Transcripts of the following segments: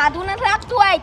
ખાધું નથી લાગતું આજ.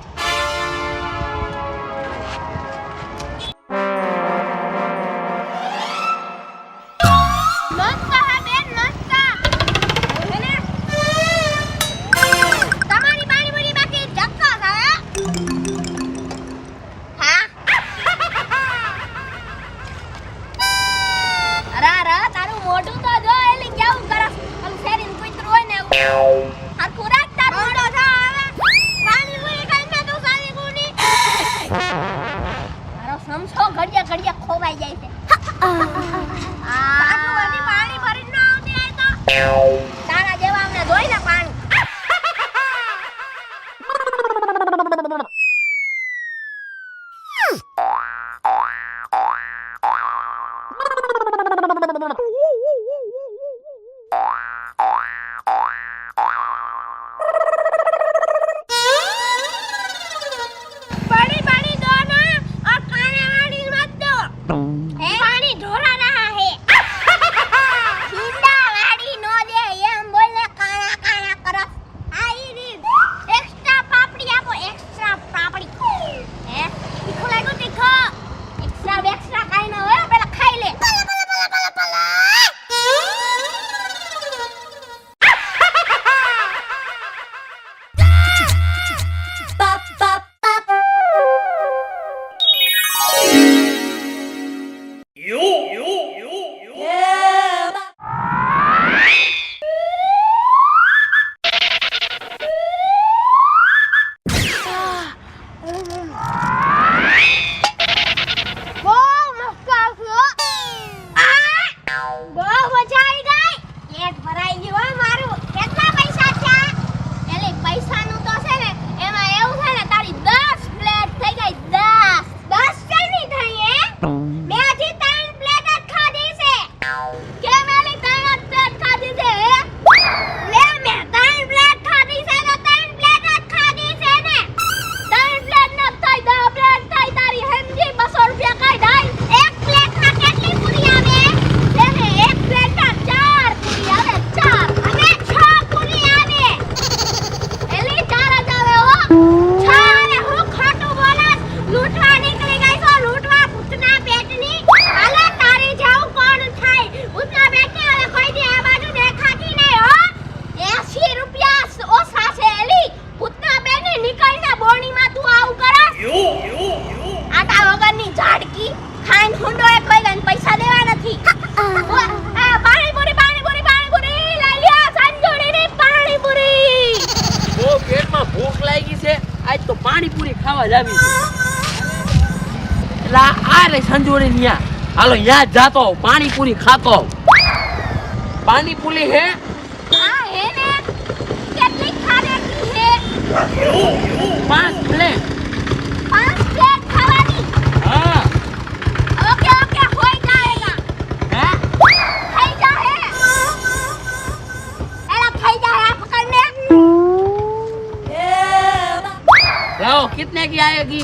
संजोरी निया हालो यहाँ जातो पानीपुरी खातो पानीपुरी है हां है ने कितनी खाने की है 5 प्लेट खावानी हां ओके ओके हो जाएगा हैं खाई जा है एला खाई जा है पकड़ने लाओ कितने की आएगी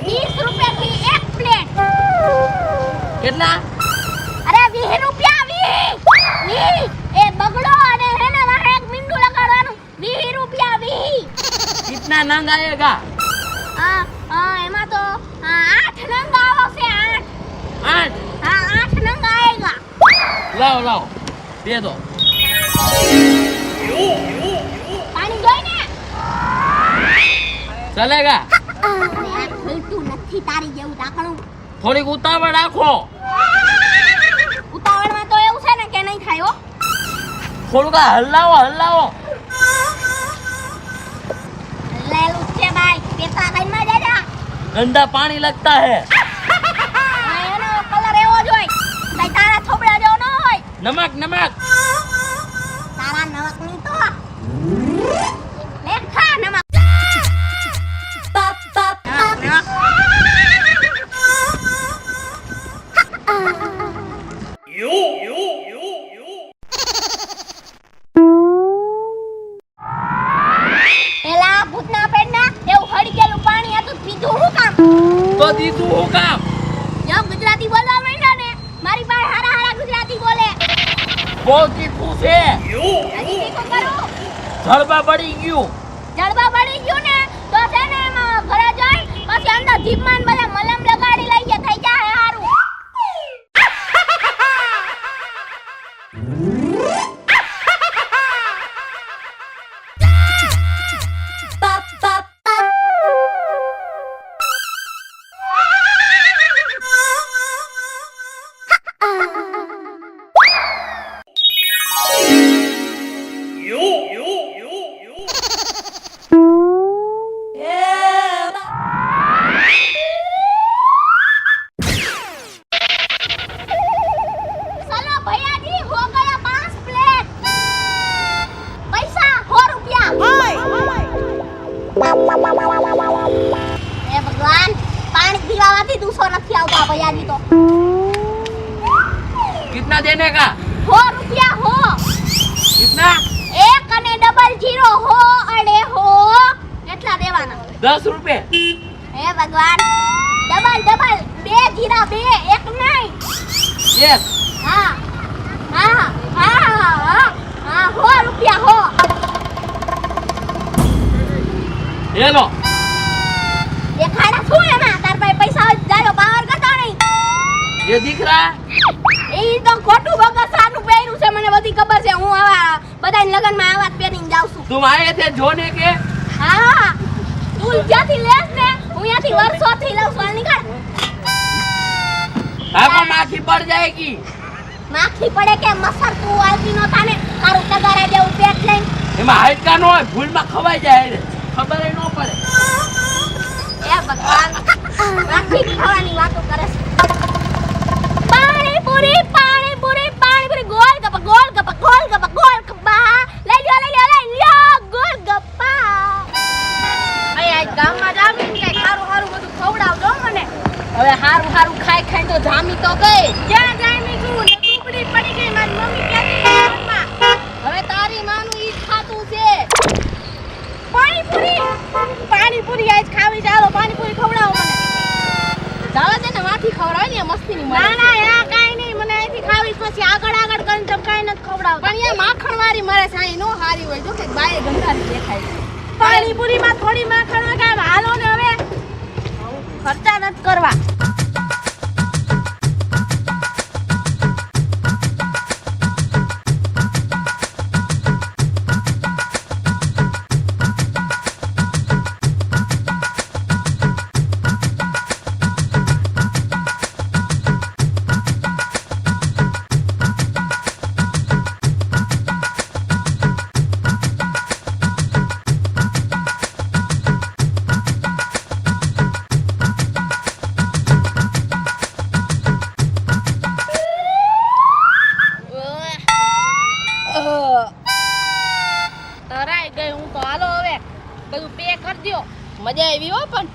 20 रुपए की एक प्लेट कितना अरे 20 રૂપિયા 20 એ બગડો અને હે ને વાહે એક મીંડું લગાડવાનું 20 રૂપિયા 20 कितना नंग आएगा એમાં તો 8 નંગ આવશે 8 હા 8 નંગ આएगा लाओ लाओ दे दो પાણી જોઈને चलेगा ખોલતું નથી તારી જેવું ઢાંકણું થોડીક ઉતાવળ રાખો ઉતાવળમાં તો એવું છે ને કે નહીં થાય હો થોડુંક હલાવો હલાવો લેલું છે ભાઈ પેટા કઈમાં જાજા गंदा पानी लगता है એનો કલર એવો જ હોય કઈ તારા થોબડા જેવો ન હોય नमक नमक તારા નમક ની તો લેખા નમક એલા ભૂતના પેડના એવું હળી ગયેલું પાણી હતું પીધું હું કામ तो दीदू हो काम જેમ ગુજરાતી બોલવા માંડ્યા ને મારી પાસે હારા હારા ગુજરાતી બોલે बहुत ही खुश है હજી તીખું કરું जड़बा बढ़ी गयो જડબા પડી ગયું ને તો છે ને એમાં ઘરે જઈ પછી અંદર જીભમાં ને બધા મલમ લગાડી લઈએ થઈ જાય હારું. चलो भैया जी हो गया 5 प्लेट पैसा 100 रुपया. हे भगवान पानी पीवावाથી दूसरो નથી આવતા भैया जी तो. कितना देने का? 100 रुपया हो. कितना? 1 અને ડબલ 0 હો અડે હો કેટલા દેવાના? 10 रुपए. હે ભગવાન ડબલ 2 જીરા 2 એક નહીં. यस. હા હા હા 100 રૂપિયા હો. ये लो. એ ખાડા શું એમાં તાર પાસે પૈસા હોય જાયો પાવર કરતો નહીં. ये दिख रहा है? એ તો ખોટું બગસાનું પહેર્યું છે મને બધી ખબર છે. હું આવા બધાની લગનમાં આવા જ પહેરીને જાઉં છું. तुम आए थे जोने के? હા તું જ્યાંથી લેસ ને હું ત્યાંથી વર્ષોથી લઉં છું. નીકળ. आपको माखी पड़ जाएगी. માખી પડે કે મસર તું આવતી નો થાને તારું તગારે દેવું પેટ લઈને. એમાં હાઈટ કા નો હોય ભૂલમાં ખવાઈ જાય રે ખબર ય નો પડે. એ ભગવાન માખી ખાવાની વાતો કરે છે. પાણીપુરી ગોલ ગપ્પા લઈ લ્યો ગોલ ગપ્પા. આજ ગામમાં જામીન કે હારું બધું ખવડાવજો મને. હવે હારું ખાઈ તો જામી તો ગઈ. ક્યાં જામી છું ને ટુકડી પડી ગઈ મારી મમ્મી ક્યાંથી ઘરમાં. હવે તારી માનું ઈ ખાતું છે. પાણીપુરી આજ ખાવી ચાલો પાણીપુરી ખવડાવો મને. જાવા દે ને વાથી ખવડાવે ને મસ્તીની મળે. ના આ કાઈ નહીં મને અહીંથી ખાવી પછી આગળ કરીને તમ કાઈ નથી ખવડાવતા. પણ એ માખણ વાળી મરે છે ઈ નો હારી હોય જો કે બાય ગંધારી દેખાય છે. પાણીપુરીમાં થોડી માખણ હોય કામ હાલો ને હવે ખર્ચા નથી કરવા. તરાઈ ગઈ હું તો. હાલો હવે બધું પે કરી દ્યો. મજા આવી હો પણ.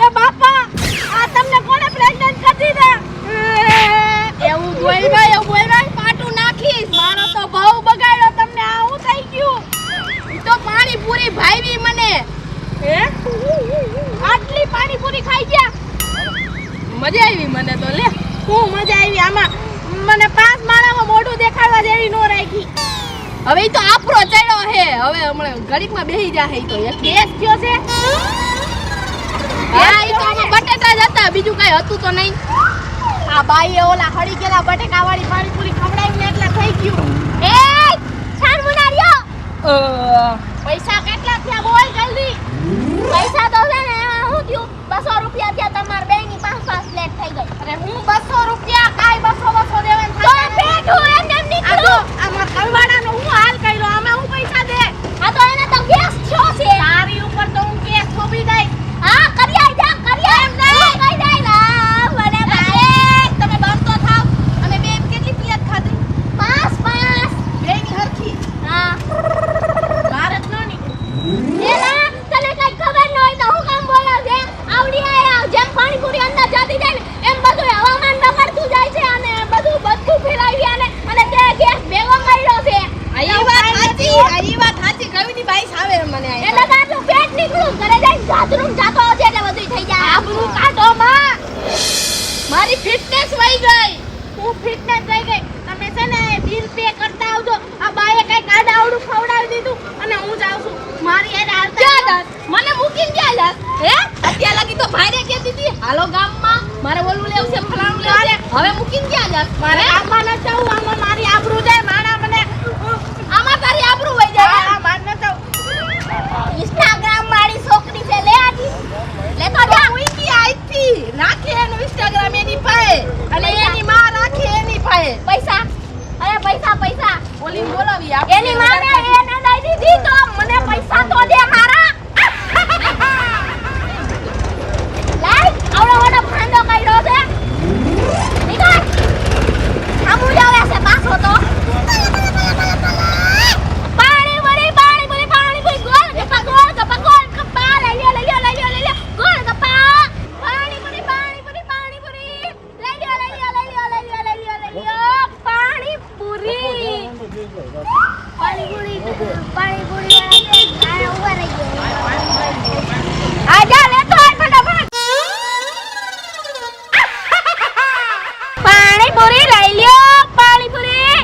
એ બાપા આ તમને કોણે પ્રેગ્નન્ટ કરી દીધા? એવું બોલવાય પાટું નાખીશ. મારો તો ભાવ બગાડ્યો તમને. આવું થઈ ગયું. ઈ તો પાણીપુરી ભાઈવી મને. હે આટલી પાણીપુરી ખાઈ ગયા? મજા આવી મને તો લે. શું મજા આવી આમાં? મને 5 માળામાં મોઢું દેખાડવા જેવી નો રાખી. હવે ઈ તો આપરો ચડ્યો હે. હવે હમણાં ઘડીકમાં બેહી જાહે. ઈ તો એક કેસ થયો છે? હા ઈ તો આમાં બટેટા જ હતા બીજું કઈ હતું તો નહીં. આ બાઈએ ઓલા હળી ગયેલા બટેકા વાળી પાણીપુરી ખવડાવીને એટલે થઈ ગયું. એ છાન મુનારિયો પૈસા કેટલા થયા બોલ જલ્દી. પૈસા તો છે ને હું થયું 200 રૂપિયા થયા. તમાર બેયની 5 પ્લેટ થઈ ગઈ. અરે હું 200 રૂપિયા કાઈ 200 દેવાનું તો પેટ હું એમ નીકળું. આમાં કલવાડાનો હું હાલ કર્યો. આમાં હું પૈસા દે. આ તો એને તો ગેસ થયો છે. તારી ઉપર તો હું કેસ થોપી દઈ. હા કરી આઈ જા એમ નહીં કઈ જાય લા મને ભાઈ. તમે બંધ તો થાવ. અને બે કેટલી પ્લેટ ખાધી? 5 બેની હરખી. હા ભારત નો ની એલા તને કઈ ખબર ન હોય તો હું કામ બોલે છે? આવડી આ જેમ પાણીપુરી અંદર જતી જાય ને એમ બધું હવામાન બગડતું જાય છે અને બધું ફેલાવી અને તે ગેસ ભેગો કર્યો છે. આ વાત સાચી કવિની ભાઈ સાવે મને આ. એટલે તારું પેટ નીકળું ઘરે જઈને બાથરૂમ જાતો હશે એટલે બધું થઈ જાય. આબરૂ કાઢો માં. મારી ફિટનેસ વહી ગઈ. હું ફિટનેસ થઈ ગઈ તને તમે છે ને બિલ પે કરતા આવજો. આ બાએ કઈ કાડાવડું ખવડાવી દીધું અને હું જાઉં છું. મારી એને હાલતા ક્યાં જાસ? મને મૂકીને ક્યાં જાસ? હે? અત્યારે લગી તો ભાઈને કહેતી હતી, હાલો ગામમાં મારે ઓલું લેવું છે, ફલાણું લેવું છે. હવે મૂકીને ક્યાં જાસ? મારે આમાં ન જાઉં. આમાં મારી આબરૂ જાય. માણા મને આમાં તારી આબરૂ વઈ જાય. આ માર ન જાઉં. ઇન્સ્ટાગ્રામ વાળી છોકરી છે, લે આજી. લે તો જા. હું ઈ આઈથી રાખે એનું ઇન્સ્ટાગ્રામ એની પાસે અને એની માં રાખે એની પાસે. પૈસા. અરે પૈસા પૈસા. ઓલીને બોલાવી આપ. એની માને એને દઈ દીધી તો મને પૈસા તો દે મારા. લાઈ આવડો મોટો ફાંદો કાઢ્યો છે. નીકળ. આમુ જાવે છે પાછો તો. પાણી ભરી ગોળ ગપ્પા ગોળ ગપ્પા લઈ લ્યો ગોળ ગપ્પા. પાણી ભરી લઈ લ્યો પાણીપુરી. આજા લેતો આય ફટાફટ. પાણીપુરી લઈ લ્યો પાણીપુરી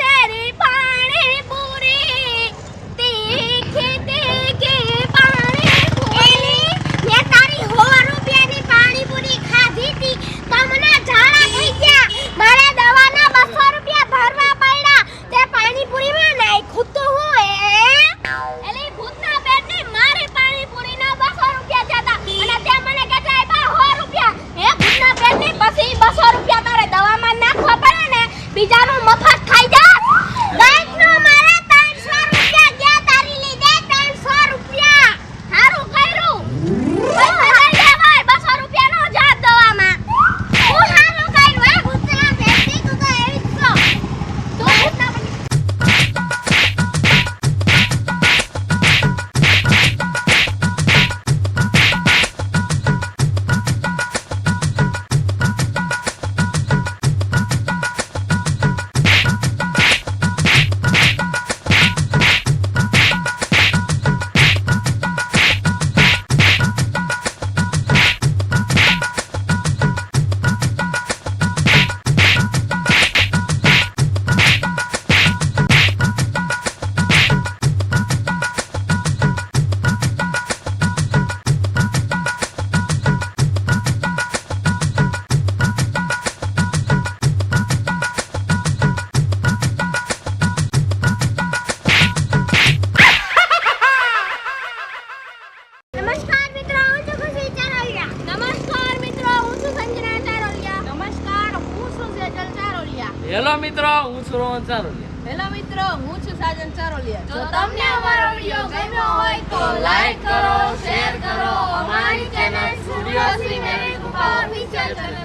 મેરી પાણીપુરી તીખી પાણીપુરી. મેં તારી 100 રૂપિયાની પાણીપુરી ખાધી હતી તો મને ઝાડા થઈ ગયા. મારે દવાના 200 રૂપિયા ભરવા પડ્યા. તે પાણીપુરીમાં નાખ્યું તો હું એલી ભૂતના પેટની મારી પાણીપુરીના 200 રૂપિયા જતા અને તે મને કેટલા આપ્યા 100 રૂપિયા. હે ભૂતના પેટની પછી 200 રૂપિયા તારે દવામાં નાખવા પડે ને બીજાનું મફત ખાઈ જા. ગાયનો મારે 300 રૂપિયા ગયા તારી લીધે 300 રૂપિયા. સારું કર્યું. પૈસા લઈ લે ભાઈ 200 રૂપિયાનો જા દવામાં. હું સારું કર્યું હે ભૂતના પેટની તું તો એવી જ છો. તું ભૂતના નમસ્કાર મિત્રો, હું છું ખુશી ચારોલિયા. નમસ્કાર મિત્રો, હું છું સંજના ચારોલિયા. નમસ્કાર, હું છું સેજલ ચારોલિયા. હેલો મિત્રો, હું છું રોહન ચારોલિયા. હેલો મિત્રો, હું છું સાજન ચારોલિયા. જો તમને અમારો વિડિયો ગમ્યો હોય તો લાઈક કરો, શેર કરો. અમારી ચેનલ સ્ટુડિયો શ્રી મેરી કૃપા ઓફિશિયલ ચેનલ